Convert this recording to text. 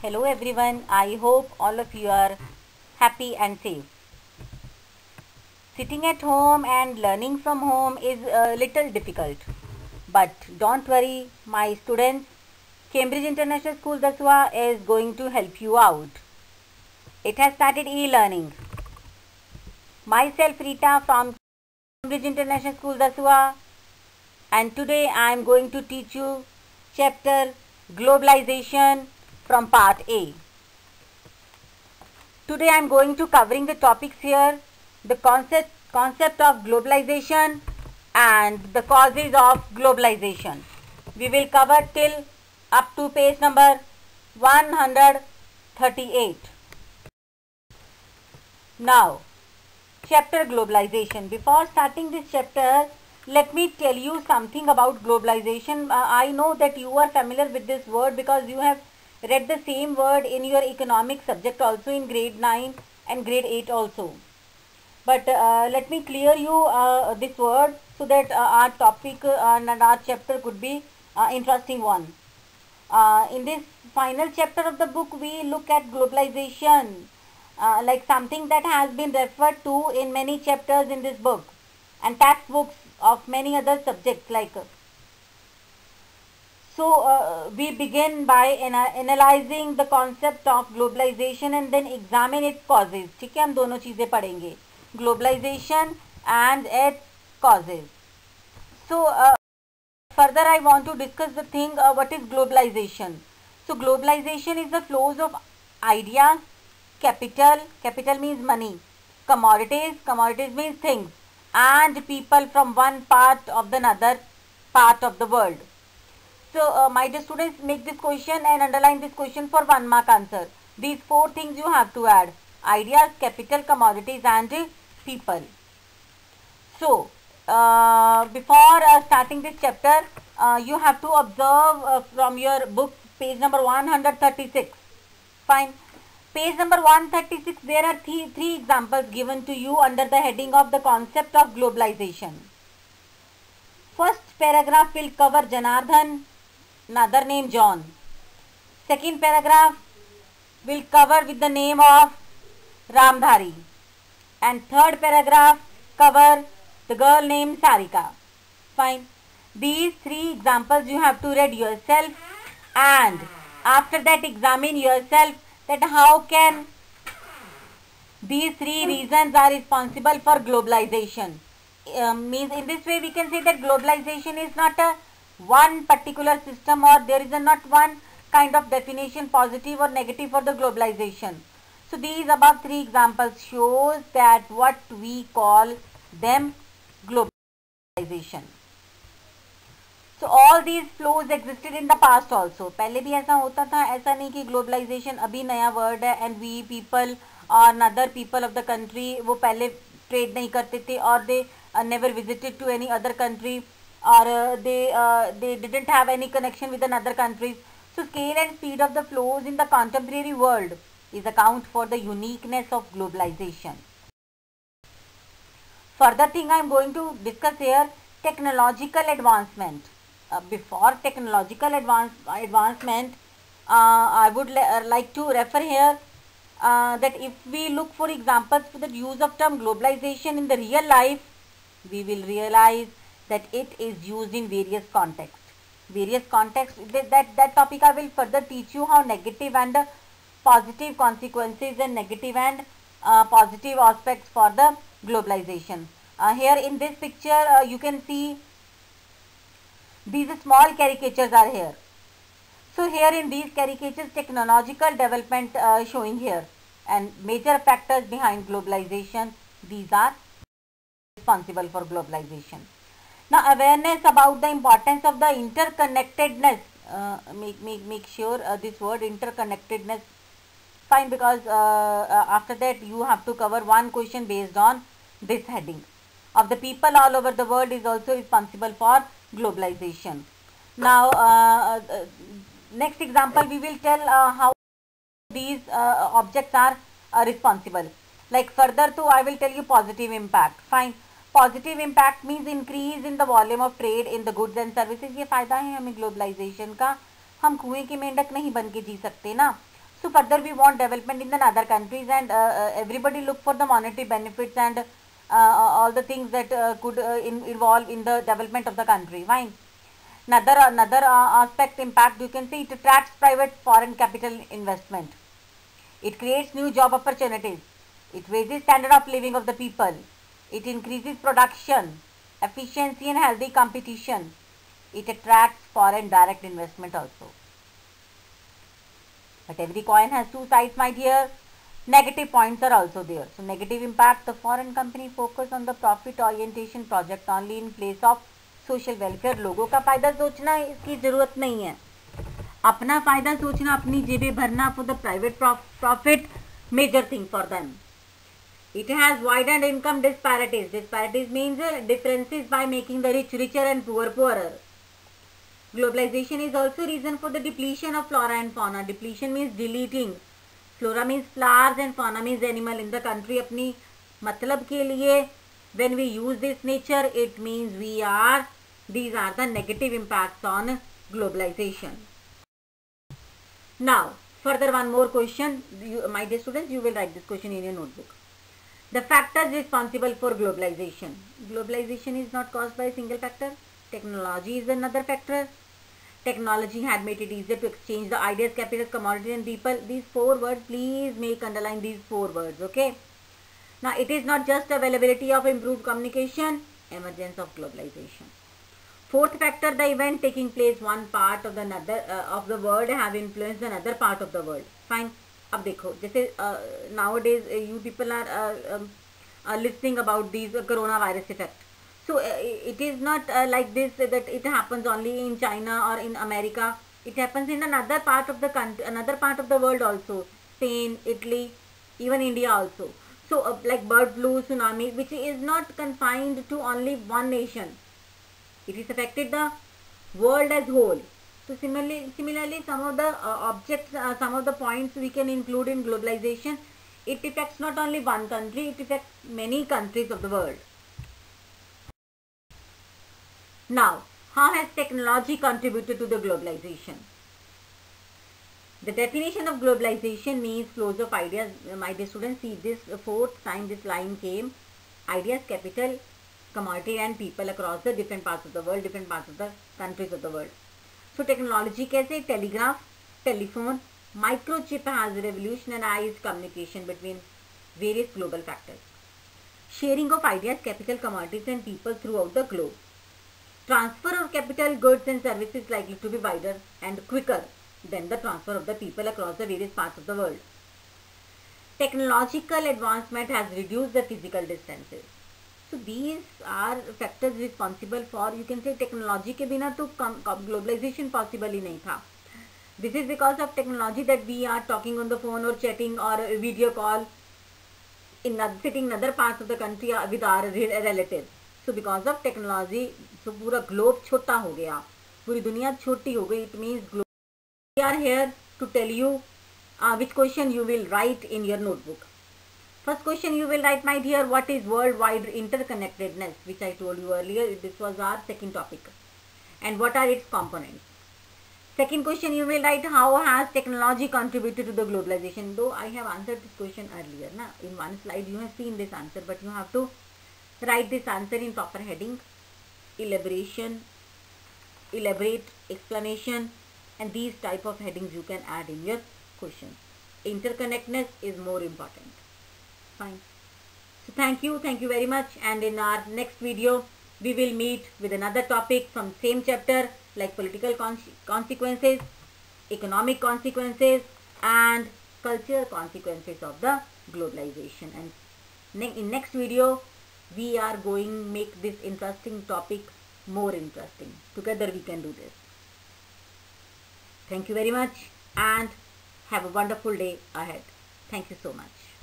Hello everyone, I hope all of you are happy and safe. Sitting at home and learning from home is a little difficult. But don't worry, my students, Cambridge International School Daswa is going to help you out. It has started e-learning. Myself Rita from Cambridge International School Daswa, and today I am going to teach you chapter Globalization from part A. Today I am going to covering the topics here, the concept of globalization and the causes of globalization. We will cover till up to page number 138. Now, chapter globalization. Before starting this chapter, let me tell you something about globalization. I know that you are familiar with this word because you have read the same word in your economic subject also in grade 9 and grade 8 also. But let me clear you this word so that our topic and our chapter could be interesting one. In this final chapter of the book, we look at globalization like something that has been referred to in many chapters in this book and textbooks of many other subjects like. So we begin by analyzing the concept of globalization and then examine its causes. ठीक है, हम दोनों चीज़ें पढ़ेंगे, globalization and its causes. So further I want to discuss the thing what is globalization. So globalization is the flows of ideas, capital means money, commodities means things, and people from one part of the another part of the world. So my dear students, make this question and underline this question for 1 mark answer. These 4 things you have to add: ideas, capital, commodities and people. So before starting this chapter, you have to observe from your book page number 136. Fine. Page number 136, there are three examples given to you under the heading of the concept of globalization. First paragraph will cover Janardhan, another name John. Second paragraph will cover with the name of Ramdhari. And third paragraph cover the girl named Sarika. Fine. These 3 examples you have to read yourself, and after that examine yourself that how can these 3 reasons are responsible for globalization. Means in this way we can say that globalization is not a one particular system, or there is not one kind of definition, positive or negative, for the globalization. So these above 3 examples shows that what we call them globalization. So all these flows existed in the past also. पहले भी ऐसा होता था, ऐसा नहीं कि globalization अभी नया word है and we people or other people of the country वो पहले trade नहीं करते थे, or they never visited to any other country, or they didn't have any connection with another countries. So scale and speed of the flows in the contemporary world is account for the uniqueness of globalization. Further thing I am going to discuss here, technological advancement. Before technological advancement, I would like to refer here that if we look for examples for the use of term globalization in the real life, we will realize that it is used in various contexts. That topic I will further teach you, how negative and positive consequences and negative and positive aspects for the globalization. Here in this picture you can see these small caricatures are here. So here in these caricatures, technological development showing here, and major factors behind globalization, these are responsible for globalization. Now awareness about the importance of the interconnectedness, make sure this word interconnectedness, fine, because after that you have to cover one question based on this heading of the people all over the world is also responsible for globalization. Now next example we will tell how these objects are responsible. Like further to I will tell you positive impact. Fine. Positive impact means increase in the volume of trade in the goods and services. ये फायदा है हमें globalisation का, हम कुएं के मेंढक नहीं बन के जी सकते ना. So further we want development in the other countries, and everybody look for the monetary benefits and all the things that could involve in the development of the country. Fine. Another aspect impact, you can say, it attracts private foreign capital investment. It creates new job opportunities. It raises standard of living of the people. It increases production, efficiency and healthy competition. It attracts foreign direct investment also. But every coin has two sides, my dear. Negative points are also there. So negative impact, the foreign company focus on the profit orientation project only in place of social welfare. लोगों का फायदा सोचना इसकी जरूरत नहीं है, अपना फायदा सोचना, अपनी जेबें भरना for the private profit, major thing for them. It has widened income disparities. Disparities means differences by making the rich richer and poor poorer. Globalization is also reason for the depletion of flora and fauna. Depletion means deleting. Flora means flowers and fauna means animal in the country. अपनी मतलब के लिए when we use this nature, it means these are the negative impacts on globalization. Now, further one more question. My dear students, you will write this question in your notebook. The factors responsible for globalization. Globalization is not caused by a single factor. Technology is another factor. Technology had made it easier to exchange the ideas, capital, commodities and people. These four words, please underline these four words, okay? Now, it is not just availability of improved communication, emergence of globalization. Fourth factor, the event taking place one part of the world have influenced another part of the world. Fine. अब देखो, जैसे nowadays you people are listening about these coronavirus effect. So it is not like this that it happens only in China or in America. It happens in another part of the country, another part of the world also. Spain, Italy, even India also. So like bird flu, tsunami, which is not confined to only one nation. It is affected the world as whole. So similarly, some of the objects, some of the points we can include in globalization. It affects not only one country, it affects many countries of the world. Now, how has technology contributed to the globalization? The definition of globalization means flows of ideas. My dear students, see this fourth time this line came. Ideas, capital, commodity and people across the different parts of the world, different parts of the countries of the world. So technology कैसे? Telegraph, telephone, microchip has revolutionized communication between various global factors. Sharing of ideas, capital, commodities and people throughout the globe. Transfer of capital, goods and services likely to be wider and quicker than the transfer of the people across the various parts of the world. Technological advancement has reduced the physical distances. So these are factors responsible for, you can say, technology के बिना तो globalization possible ही नहीं था. This is because of technology that we are talking on the phone or chatting or video call in sitting in other parts of the country with our relatives. So because of technology, so पूरा globe छोटा हो गया, पूरी दुनिया छोटी हो गई. It means globe. We are here to tell you which question you will write in your notebook. First question you will write, my dear, what is worldwide interconnectedness, which I told you earlier. This was our second topic. And what are its components? Second question you will write, how has technology contributed to the globalization? Though I have answered this question earlier. In one slide you have seen this answer, but you have to write this answer in proper heading, elaborate, explanation, and these type of headings you can add in your questions. Interconnectedness is more important. Fine. So thank you very much, and in our next video we will meet with another topic from same chapter, like political consequences, economic consequences and cultural consequences of the globalization. And in next video we are going to make this interesting topic more interesting. Together we can do this. Thank you very much and have a wonderful day ahead. Thank you so much.